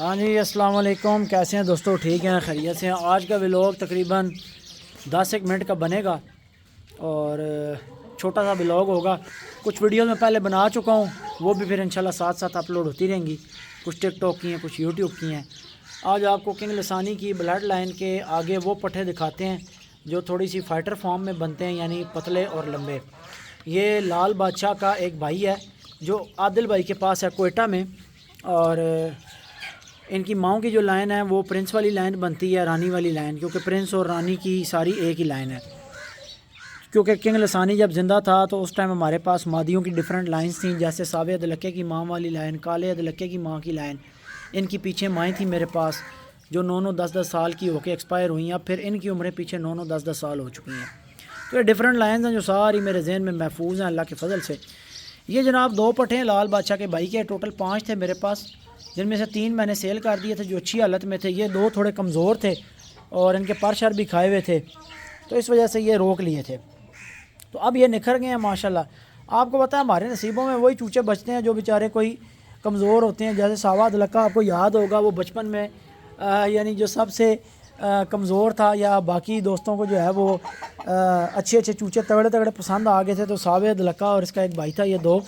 ہاں جی، السلام علیکم. کیسے ہیں دوستو؟ ٹھیک ہیں، خیریت سے ہیں. آج کا ولاگ تقریباً 10 منٹ کا بنے گا اور چھوٹا سا ولاگ ہوگا. کچھ ویڈیوز میں پہلے بنا چکا ہوں، وہ بھی پھر انشاءاللہ ساتھ ساتھ اپلوڈ ہوتی رہیں گی. کچھ ٹک ٹاک کی ہیں، کچھ یوٹیوب کی ہیں. آج آپ کو کنگ لسانی کی بلڈ لائن کے آگے وہ پٹھے دکھاتے ہیں جو تھوڑی سی فائٹر فارم میں بنتے ہیں، یعنی پتلے اور لمبے. یہ لال بادشاہ کا ایک بھائی ہے جو عادل بھائی کے پاس ہے کوئٹہ میں، اور ان کی ماؤں کی جو لائن ہے وہ پرنس والی لائن بنتی ہے، رانی والی لائن، کیونکہ پرنس اور رانی کی ساری ایک ہی لائن ہے. کیونکہ کنگ لسانی جب زندہ تھا تو اس ٹائم ہمارے پاس مادیوں کی ڈیفرنٹ لائنز تھیں، جیسے ساوے ادلکے کی ماں والی لائن، کالے ادلکے کی ماں کی لائن. ان کی پیچھے مائیں تھیں میرے پاس جو 9-10 سال کی ہو کے ایکسپائر ہوئی ہیں. اب پھر ان کی عمریں پیچھے 9-10 سال ہو چکی ہیں. تو یہ ڈیفرنٹ لائنز ہیں جو ساری میرے ذہن میں محفوظ ہیں اللہ کے فضل سے. یہ جناب 2 پٹھے ہیں لال بادشاہ کے بھائی کے. ٹوٹل 5 تھے میرے پاس، جن میں سے 3 میں نے سیل کر دیے تھے جو اچھی حالت میں تھے. یہ 2 تھوڑے کمزور تھے اور ان کے پر شر بھی کھائے ہوئے تھے، تو اس وجہ سے یہ روک لیے تھے. تو اب یہ نکھر گئے ہیں ماشاءاللہ. آپ کو پتہ ہے ہمارے نصیبوں میں وہی چوچے بچتے ہیں جو بیچارے کوئی کمزور ہوتے ہیں. جیسے ساوا ادلکا آپ کو یاد ہوگا، وہ بچپن میں یعنی جو سب سے کمزور تھا، یا باقی دوستوں کو جو ہے وہ اچھے چوچے تگڑے تگڑے پسند آ گئے تھے. تو ساوے ادلکا اور اس کا ایک بھائی تھا، یہ 2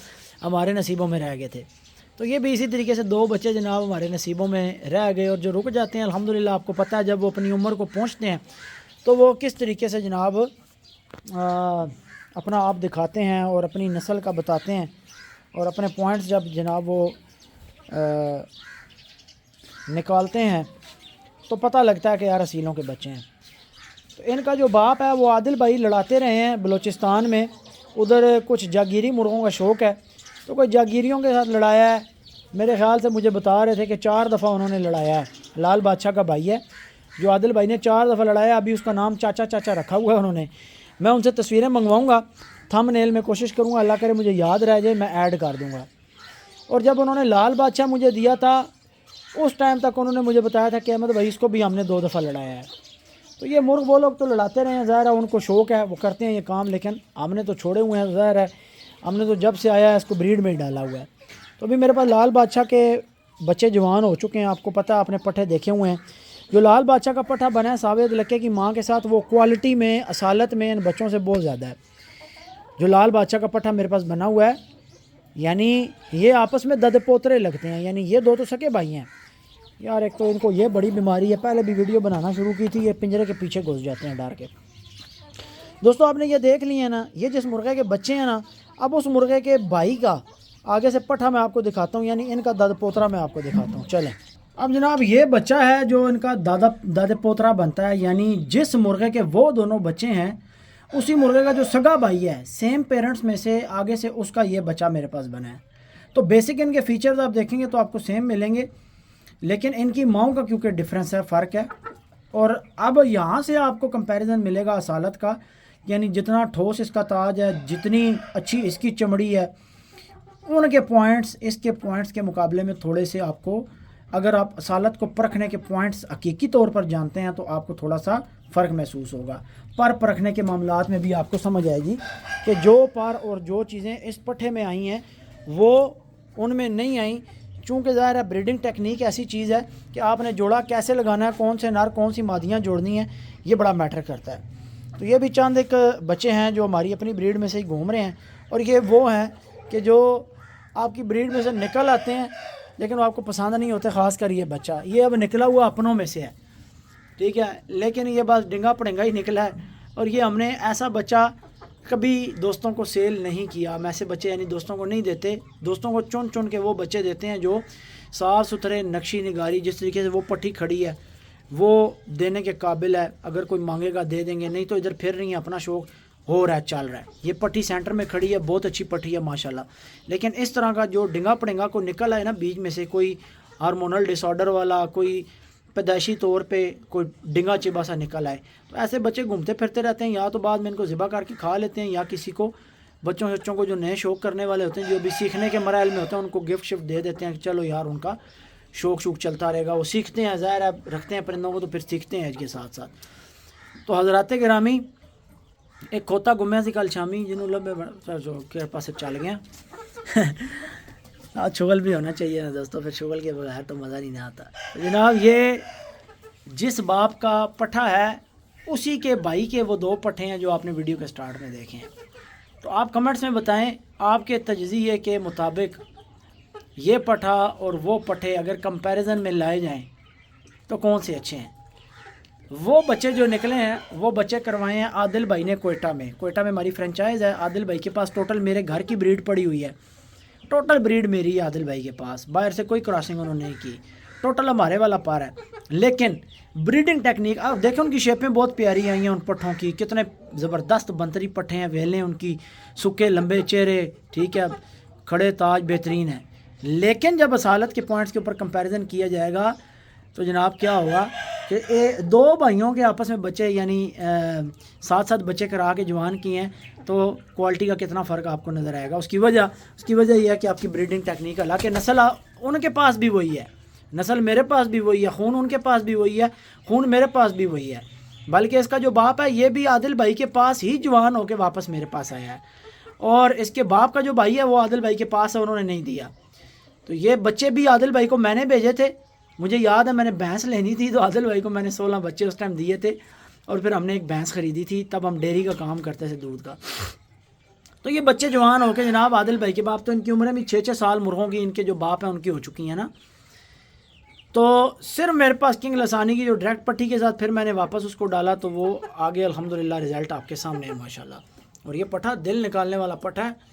ہمارے نصیبوں میں رہ گئے تھے. تو یہ بھی اسی طریقے سے 2 بچے جناب ہمارے نصیبوں میں رہ گئے. اور جو رک جاتے ہیں الحمدللہ آپ کو پتہ ہے جب وہ اپنی عمر کو پہنچتے ہیں تو وہ کس طریقے سے جناب اپنا آپ دکھاتے ہیں اور اپنی نسل کا بتاتے ہیں، اور اپنے پوائنٹس جب جناب وہ نکالتے ہیں تو پتہ لگتا ہے کہ یار اصیلوں کے بچے ہیں. تو ان کا جو باپ ہے وہ عادل بھائی لڑاتے رہے ہیں بلوچستان میں. ادھر کچھ جاگیری مرغوں کا شوق ہے، تو کوئی جاگیریوں کے ساتھ لڑایا ہے. میرے خیال سے مجھے بتا رہے تھے کہ 4 دفعہ انہوں نے لڑایا ہے. لال بادشاہ کا بھائی ہے جو عادل بھائی نے 4 دفعہ لڑایا. ابھی اس کا نام چاچا رکھا ہوا ہے انہوں نے. میں ان سے تصویریں منگواؤں گا، تھم نیل میں کوشش کروں گا، اللہ کرے مجھے یاد رہ جائے میں ایڈ کر دوں گا. اور جب انہوں نے لال بادشاہ مجھے دیا تھا اس ٹائم تک انہوں نے مجھے بتایا تھا کہ احمد بھائی اس کو بھی ہم نے 2 دفعہ لڑایا ہے. تو یہ مرغ وہ لوگ تو لڑاتے رہے ہیں، ظاہر ہے ان کو شوق ہے، وہ کرتے ہیں یہ کام، لیکن ہم نے تو چھوڑے ہوئے ہیں. ظاہر ہے ہم نے تو جب سے آیا ہے اس کو بریڈ میں ہی ڈالا ہوا ہے. تو ابھی میرے پاس لال بادشاہ کے بچے جوان ہو چکے ہیں. آپ کو پتہ ہے، آپ نے پٹھے دیکھے ہوئے ہیں. جو لال بادشاہ کا پٹھا بنا ہے ساوے ادلکے کی ماں کے ساتھ، وہ کوالٹی میں اصالت میں ان بچوں سے بہت زیادہ ہے. جو لال بادشاہ کا پٹھا میرے پاس بنا ہوا ہے، یعنی یہ آپس میں دد پوترے لگتے ہیں. یعنی یہ 2 تو سکے بھائی ہیں یار. ایک تو ان کو یہ بڑی بیماری ہے، پہلے بھی ویڈیو بنانا شروع کی تھی، یہ پنجرے کے پیچھے گھس جاتے ہیں ڈر کے. دوستو آپ نے یہ دیکھ لی ہے نا، یہ جس مرغے کے بچے ہیں نا، اب اس مرغے کے بھائی کا آگے سے پٹھا میں آپ کو دکھاتا ہوں، یعنی ان کا داد پوترا میں آپ کو دکھاتا ہوں. چلیں اب جناب یہ بچہ ہے جو ان کا داد پوترا بنتا ہے. یعنی جس مرغے کے وہ دونوں بچے ہیں اسی مرغے کا جو سگا بھائی ہے سیم پیرنٹس میں سے آگے سے اس کا یہ بچہ میرے پاس بنا ہے. تو بیسک ان کے فیچرز آپ دیکھیں گے تو آپ کو سیم ملیں گے، لیکن ان کی ماؤں کا کیونکہ ڈفرینس ہے، فرق ہے. اور اب یہاں سے آپ کو کمپیریزن ملے گا اصالت کا. یعنی جتنا ٹھوس اس کا تاج ہے، جتنی اچھی اس کی چمڑی ہے، ان کے پوائنٹس اس کے پوائنٹس کے مقابلے میں تھوڑے سے آپ کو، اگر آپ اصالت کو پرکھنے کے پوائنٹس حقیقی طور پر جانتے ہیں تو آپ کو تھوڑا سا فرق محسوس ہوگا. پر پرکھنے کے معاملات میں بھی آپ کو سمجھ آئے گی کہ جو پر اور جو چیزیں اس پٹھے میں آئی ہیں وہ ان میں نہیں آئیں. چونکہ ظاہر ہے بریڈنگ ٹیکنیک ایسی چیز ہے کہ آپ نے جوڑا کیسے لگانا ہے، کون سے نر کون سی مادیاں جوڑنی ہیں، یہ بڑا میٹر کرتا ہے. تو یہ بھی چند ایک بچے ہیں جو ہماری اپنی بریڈ میں سے ہی گھوم رہے ہیں. اور یہ وہ ہیں کہ جو آپ کی بریڈ میں سے نکل آتے ہیں لیکن وہ آپ کو پسند نہیں ہوتے. خاص کر یہ بچہ، یہ اب نکلا ہوا اپنوں میں سے ہے، ٹھیک ہے، لیکن یہ بس ڈنگا پڑنگا ہی نکلا ہے. اور یہ ہم نے ایسا بچہ کبھی دوستوں کو سیل نہیں کیا. ہم ایسے بچے یعنی دوستوں کو نہیں دیتے. دوستوں کو چن کے وہ بچے دیتے ہیں جو صاف ستھرے نقشی نگاری، جس طریقے سے وہ پٹھی کھڑی ہے وہ دینے کے قابل ہے. اگر کوئی مانگے گا دے دیں گے، نہیں تو ادھر پھر رہی ہیں، اپنا شوق ہو رہا ہے، چل رہا ہے. یہ پٹھی سینٹر میں کھڑی ہے، بہت اچھی پٹھی ہے ماشاءاللہ. لیکن اس طرح کا جو ڈنگا پڑنگا کو نکل آئے نا بیچ میں سے، کوئی ہارمونل ڈس آرڈر والا، کوئی پیدائشی طور پہ کوئی ڈنگا چبا سا نکل آئے، تو ایسے بچے گھومتے پھرتے رہتے ہیں. یا تو بعد میں ان کو ذبح کر کے کھا لیتے ہیں، یا کسی کو بچوں کو جو نئے شوق کرنے والے ہوتے ہیں، جو بھی سیکھنے کے مراحل میں ہوتے ہیں، ان کو گفٹ شفٹ دے دیتے ہیں کہ چلو یار ان کا شوق چلتا رہے گا. وہ سیکھتے ہیں، ظاہر ہے رکھتے ہیں پرندوں کو تو پھر سیکھتے ہیں اس کے ساتھ ساتھ. تو حضرات گرامی، ایک کھوتا گمیا سی کل شامی جنہوں لبے کے پاس چل گیا. ہاں شغل بھی ہونا چاہیے نا دوستوں، پھر شغل کے بغیر تو مزہ نہیں آتا۔ جناب یہ جس باپ کا پٹھا ہے اسی کے بھائی کے وہ 2 پٹھے ہیں جو آپ نے ویڈیو کے سٹارٹ میں دیکھے ہیں۔ تو آپ کمنٹس میں بتائیں آپ کے تجزیے کے مطابق یہ پٹھا اور وہ پٹھے اگر کمپیریزن میں لائے جائیں تو کون سے اچھے ہیں۔ وہ بچے جو نکلے ہیں وہ بچے کروائے ہیں عادل بھائی نے کوئٹہ میں ہماری فرنچائز ہے۔ عادل بھائی کے پاس ٹوٹل میرے گھر کی بریڈ پڑی ہوئی ہے، ٹوٹل بریڈ میری ہے عادل بھائی کے پاس، باہر سے کوئی کراسنگ انہوں نے نہیں کی، ٹوٹل ہمارے والا پار ہے۔ لیکن بریڈنگ ٹیکنیک آپ دیکھیں، ان کی شیپیں بہت پیاری آئی ہیں ان پٹھوں کی، کتنے زبردست بنتری پٹھے ہیں، ویلیں ان کی سکے لمبے چہرے، ٹھیک ہے، کھڑے تاج بہترین ہیں۔ لیکن جب اصالت کے پوائنٹس کے اوپر کمپیریزن کیا جائے گا تو جناب کیا ہوگا کہ 2 بھائیوں کے آپس میں بچے یعنی 7 بچے کرا کے جوان کیے ہیں تو کوالٹی کا کتنا فرق آپ کو نظر آئے گا۔ اس کی وجہ یہ ہے کہ آپ کی بریڈنگ ٹیکنیک، حالانکہ نسل ان کے پاس بھی وہی ہے، نسل میرے پاس بھی وہی ہے، خون ان کے پاس بھی وہی ہے، خون میرے پاس بھی وہی ہے، بلکہ اس کا جو باپ ہے یہ بھی عادل بھائی کے پاس ہی جوان ہو کے واپس میرے پاس آیا ہے، اور اس کے باپ کا جو بھائی ہے وہ عادل بھائی کے پاس ہے، انہوں نے نہیں دیا۔ تو یہ بچے بھی عادل بھائی کو میں نے بھیجے تھے، مجھے یاد ہے میں نے بھینس لینی تھی تو عادل بھائی کو میں نے 16 بچے اس ٹائم دیے تھے، اور پھر ہم نے ایک بھینس خریدی تھی، تب ہم ڈیری کا کام کرتے تھے دودھ کا۔ تو یہ بچے جوان ہو کے جناب عادل بھائی کے باپ تو ان کی عمریں بھی 6 سال مرغوں کی ان کے جو باپ ہیں ان کی ہو چکی ہیں نا۔ تو صرف میرے پاس کنگ لسانی کی جو ڈائریکٹ پٹھی کے ساتھ پھر میں نے واپس اس کو ڈالا تو وہ آگے الحمدللہ رزلٹ آپ کے سامنے ہے ماشاءاللہ۔ اور یہ پٹھا دل نکالنے والا پٹھا ہے،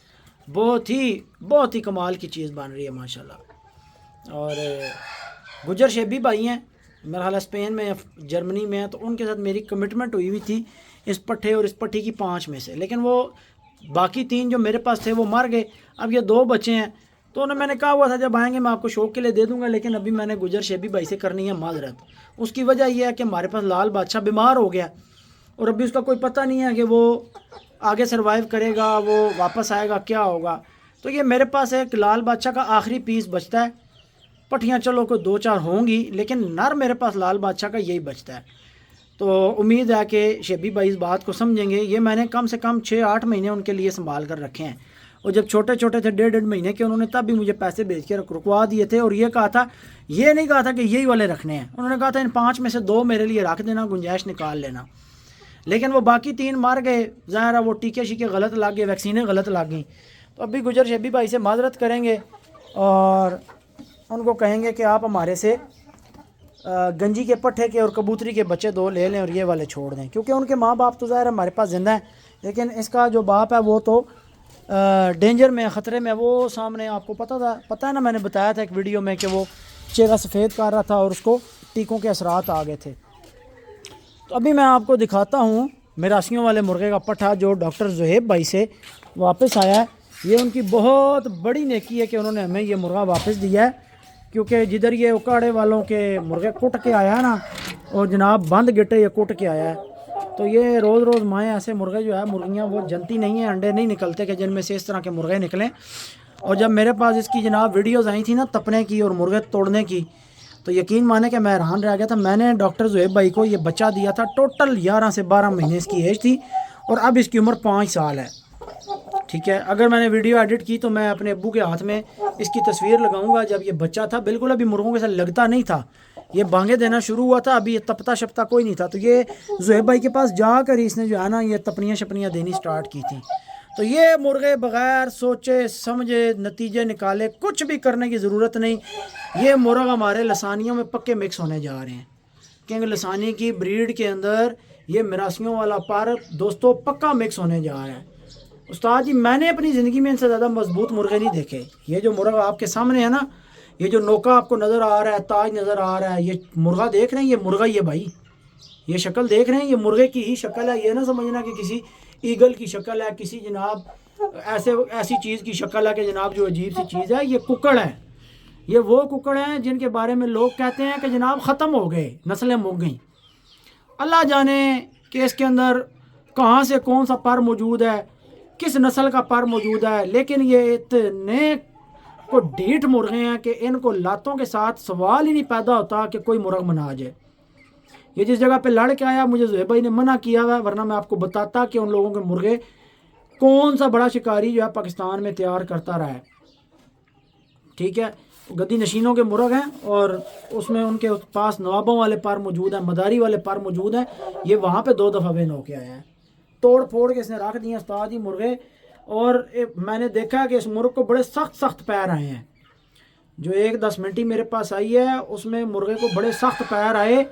بہت ہی کمال کی چیز بن رہی ہے ماشاءاللہ۔ اور گجر شیبی بھائی ہیں میرا خیال اسپین میں جرمنی میں ہیں، تو ان کے ساتھ میری کمٹمنٹ ہوئی ہوئی تھی اس پٹھے اور اس پٹھی کی 5 میں سے، لیکن وہ باقی 3 جو میرے پاس تھے وہ مر گئے۔ اب یہ 2 بچے ہیں تو انہیں میں نے کہا ہوا تھا جب آئیں گے میں آپ کو شوق کے لیے دے دوں گا، لیکن ابھی میں نے گجر شیبی بھائی سے کرنی ہے معذرت۔ اس کی وجہ یہ ہے کہ ہمارے پاس لال بادشاہ بیمار ہو گیا اور ابھی اس کا کوئی پتہ نہیں ہے کہ وہ آگے سروائیو کرے گا، وہ واپس آئے گا، کیا ہوگا۔ تو یہ میرے پاس ایک لال بادشاہ کا آخری پیس بچتا ہے، پٹھیاں چلو کوئی 2-4 ہوں گی لیکن نر میرے پاس لال بادشاہ کا یہی بچتا ہے۔ تو امید ہے کہ شیبی بھائی اس بات کو سمجھیں گے۔ یہ میں نے کم سے کم 6-8 مہینے ان کے لیے سنبھال کر رکھے ہیں، اور جب چھوٹے چھوٹے تھے 1.5 مہینے کے، انہوں نے تب بھی مجھے پیسے بھیج کے رکوا دیے تھے، اور یہ کہا تھا، یہ نہیں کہا تھا کہ یہی والے رکھنے ہیں، انہوں نے کہا تھا ان 5 میں سے 2 میرے لیے رکھ دینا، گنجائش نکال لینا۔ لیکن وہ باقی 3 مر گئے، ظاہر ہے وہ ٹیکے شیکے غلط لگ گئے، ویکسینیں غلط لگ گئیں۔ تو ابھی گجر شیبی بھائی سے معذرت کریں گے اور ان کو کہیں گے کہ آپ ہمارے سے گنجی کے پٹھے کے اور کبوتری کے بچے 2 لے لیں اور یہ والے چھوڑ دیں، کیونکہ ان کے ماں باپ تو ظاہر ہمارے پاس زندہ ہیں، لیکن اس کا جو باپ ہے وہ تو ڈینجر میں، خطرے میں۔ وہ سامنے آپ کو پتہ ہے نا، میں نے بتایا تھا ایک ویڈیو میں کہ وہ چہرہ سفید کر رہا تھا اور اس کو ٹیکوں کے اثرات آ گئے تھے۔ تو ابھی میں آپ کو دکھاتا ہوں میراسیوں والے مرغے کا پٹھا جو ڈاکٹر زہیب بھائی سے واپس آیا ہے۔ یہ ان کی بہت بڑی نیکی ہے کہ انہوں نے ہمیں یہ مرغہ واپس دیا ہے، کیونکہ جدھر یہ اکاڑے والوں کے مرغے کٹ کے آیا ہے نا، اور جناب بند گٹے یہ کٹ کے آیا ہے، تو یہ روز مائیں ایسے مرغے جو ہے مرغیاں وہ جنتی نہیں ہیں، انڈے نہیں نکلتے کہ جن میں سے اس طرح کے مرغے نکلیں۔ اور جب میرے پاس اس کی جناب ویڈیوز آئی تھیں نا تپنے کی اور مرغے توڑنے کی، تو یقین مانے کہ میں حیران رہ گیا تھا۔ میں نے ڈاکٹر زہیب بھائی کو یہ بچہ دیا تھا، ٹوٹل 11 سے 12 مہینے اس کی ایج تھی، اور اب اس کی عمر 5 سال ہے، ٹھیک ہے۔ اگر میں نے ویڈیو ایڈٹ کی تو میں اپنے ابو کے ہاتھ میں اس کی تصویر لگاؤں گا۔ جب یہ بچہ تھا بالکل ابھی مرغوں کے ساتھ لگتا نہیں تھا، یہ بانگیں دینا شروع ہوا تھا، ابھی یہ تپتا شپتا کوئی نہیں تھا، تو یہ زہیب بھائی کے پاس جا کر اس نے جو ہے نا یہ تپنیاں شپنیاں دینی سٹارٹ کی تھیں۔ تو یہ مرغے بغیر سوچے سمجھے نتیجے نکالے کچھ بھی کرنے کی ضرورت نہیں، یہ مرغ ہمارے لسانیوں میں پکے مکس ہونے جا رہے ہیں۔ کنگ لسانی کی بریڈ کے اندر یہ میراسیوں والا پر دوستو پکا مکس ہونے جا رہا ہے۔ استاد جی میں نے اپنی زندگی میں ان سے زیادہ مضبوط مرغے نہیں دیکھے۔ یہ جو مرغ آپ کے سامنے ہے نا، یہ جو نوکا آپ کو نظر آ رہا ہے، تاج نظر آ رہا ہے، یہ مرغہ دیکھ رہے ہیں، یہ مرغہ ہی ہے بھائی، یہ شکل دیکھ رہے ہیں، یہ مرغے کی ہی شکل ہے۔ یہ نہ سمجھنا کہ کسی ایگل کی شکل ہے، کسی جناب ایسی چیز کی شکل ہے کہ جناب جو عجیب سی چیز ہے۔ یہ ککڑ ہے، یہ وہ ککڑ ہیں جن کے بارے میں لوگ کہتے ہیں کہ جناب ختم ہو گئے، نسلیں مک گئیں۔ اللہ جانے کہ اس کے اندر کہاں سے کون سا پر موجود ہے، کس نسل کا پر موجود ہے، لیکن یہ اتنے کو ڈھیٹ مرغے ہیں کہ ان کو لاتوں کے ساتھ سوال ہی نہیں پیدا ہوتا کہ کوئی مرغ منا جائے۔ یہ جس جگہ پہ لڑ کے آیا مجھے زہیب بھائی نے منع کیا ہوا ہے، ورنہ میں آپ کو بتاتا کہ ان لوگوں کے مرغے کون سا بڑا شکاری جو ہے پاکستان میں تیار کرتا رہا ہے، ٹھیک ہے، گدی نشینوں کے مرغ ہیں اور اس میں ان کے پاس نوابوں والے پر موجود ہیں، مداری والے پر موجود ہیں. یہ وہاں پہ 2 دفعہ ون ہو کے آئے ہیں، توڑ پھوڑ کے اس نے رکھ دیے استاد ہی مرغے. اور میں نے دیکھا کہ اس مرغ کو بڑے سخت سخت پیر آئے ہیں. جو ایک 10 منٹی میرے پاس آئی ہے اس میں مرغے کو بڑے سخت پیر آئے،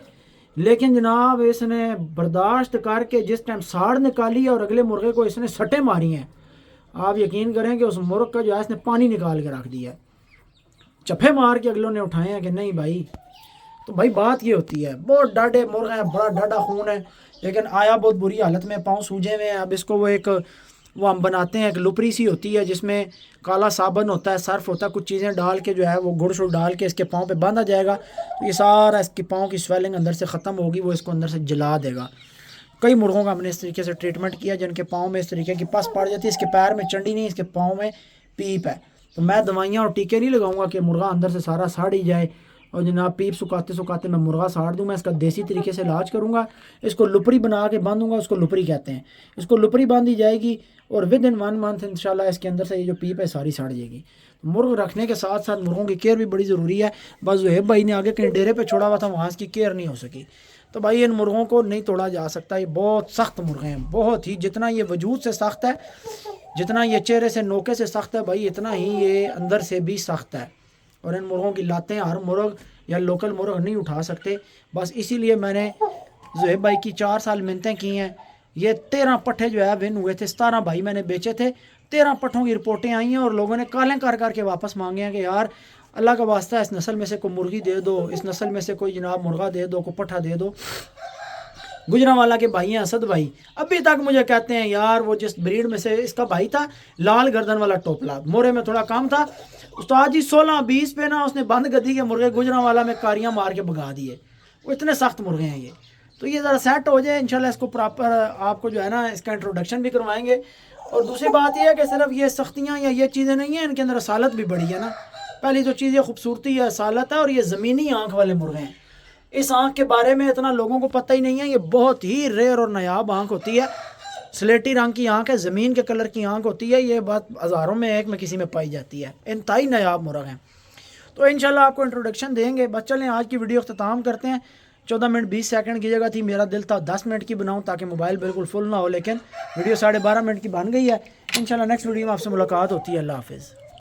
لیکن جناب اس نے برداشت کر کے جس ٹائم ساڑ نکالی اور اگلے مرغے کو اس نے سٹیں ماری ہیں. آپ یقین کریں کہ اس مرغ کا جو ہے اس نے پانی نکال کے رکھ دیا ہے. چپے مار کے اگلوں نے اٹھائے ہیں کہ نہیں بھائی. تو بھائی بات یہ ہوتی ہے، بہت ڈاڈے مرغ ہیں، بڑا ڈاڈا خون ہے، لیکن آیا بہت بری حالت میں، پاؤں سوجے ہوئے ہیں. اب اس کو وہ ہم بناتے ہیں، ایک لپری سی ہوتی ہے جس میں کالا صابن ہوتا ہے، سرف ہوتا ہے، کچھ چیزیں ڈال کے جو ہے وہ گڑ شڑ ڈال کے اس کے پاؤں پہ باندھا جائے گا تو یہ سارا اس کے پاؤں کی سویلنگ اندر سے ختم ہوگی، وہ اس کو اندر سے جلا دے گا. کئی مرغوں کا ہم نے اس طریقے سے ٹریٹمنٹ کیا جن کے پاؤں میں اس طریقے کی پس پڑ جاتی ہے. اس کے پیر میں چنڈی نہیں، اس کے پاؤں میں پیپ ہے. تو میں دوائیاں اور ٹیکے نہیں لگاؤں گا کہ مرغا اندر سے سارا ساڑ ہی جائے اور جناب پیپ سکھاتے سکھاتے میں مرغا ساڑ دوں. میں اس کا دیسی طریقے سے علاج کروں گا، اس کو لپری بنا کے باندھوں گا، اس کو لپری کہتے ہیں. اس کو لپری باندھی جائے گی اور ود ان 1 منتھ انشاءاللہ اس کے اندر سے یہ جو پیپ ہے ساری ساڑ جائے گی. مرغ رکھنے کے ساتھ ساتھ مرغوں کی کیئر بھی بڑی ضروری ہے. بس زہیب بھائی نے آگے کہیں ڈیرے پہ چھوڑا ہوا تھا، وہاں اس کی کیئر نہیں ہو سکی. تو بھائی ان مرغوں کو نہیں توڑا جا سکتا، یہ بہت سخت مرغے ہیں، بہت ہی. جتنا یہ وجود سے سخت ہے، جتنا یہ چہرے سے نوکے سے سخت ہے بھائی، اتنا ہی یہ اندر سے بھی سخت ہے. اور ان مرغوں کی لاتیں ہر مرغ یا لوکل مرغ نہیں اٹھا سکتے. بس اسی لیے میں نے زہیب بھائی کی 4 سال منتیں کی ہیں. یہ 13 پٹھے جو ہے ون ہوئے تھے، 17 بھائی میں نے بیچے تھے. 13 پٹھوں کی رپورٹیں آئی ہیں اور لوگوں نے کالیں کر کر کے واپس مانگے ہیں کہ یار اللہ کا واسطہ اس نسل میں سے کوئی مرغی دے دو، اس نسل میں سے کوئی جناب مرغا دے دو، کوئی پٹھا دے دو. گجرانوالہ کے بھائی ہیں اسد بھائی، ابھی تک مجھے کہتے ہیں یار وہ جس بریڈ میں سے اس کا بھائی تھا لال گردن والا ٹوپلا، مورے میں تھوڑا کام تھا استاد جی، 16-20 پہ نا اس نے بند گدی کے مرغے گجرانوالہ میں کاریاں مار کے بگا دیے. وہ اتنے سخت مرغے ہیں یہ. تو یہ ذرا سیٹ ہو جائے انشاءاللہ، اس کو پراپر آپ کو جو ہے نا اس کا انٹروڈکشن بھی کروائیں گے. اور دوسری بات یہ ہے کہ صرف یہ سختیاں یا یہ چیزیں نہیں ہیں، ان کے اندر اصالت بھی بڑی ہے نا. پہلی جو چیز یہ خوبصورتی ہے، اصالت ہے، اور یہ زمینی آنکھ والے مرغے ہیں. اس آنکھ کے بارے میں اتنا لوگوں کو پتہ ہی نہیں ہے. یہ بہت ہی ریئر اور نایاب آنکھ ہوتی ہے، سلیٹی رنگ کی آنکھ ہے، زمین کے کلر کی آنکھ ہوتی ہے. یہ بات ہزاروں میں ایک میں کسی میں پائی جاتی ہے. انتہائی نایاب مرغ ہیں. تو انشاءاللہ آپ کو انٹروڈکشن دیں گے. بس چلیں آج کی ویڈیو اختتام کرتے ہیں. 14 منٹ 20 سیکنڈ کی جگہ تھی، میرا دل تھا 10 منٹ کی بناؤں تاکہ موبائل بالکل فل نہ ہو، لیکن ویڈیو 12.5 منٹ کی بن گئی ہے. انشاءاللہ نیکسٹ ویڈیو میں آپ سے ملاقات ہوتی ہے. اللہ حافظ.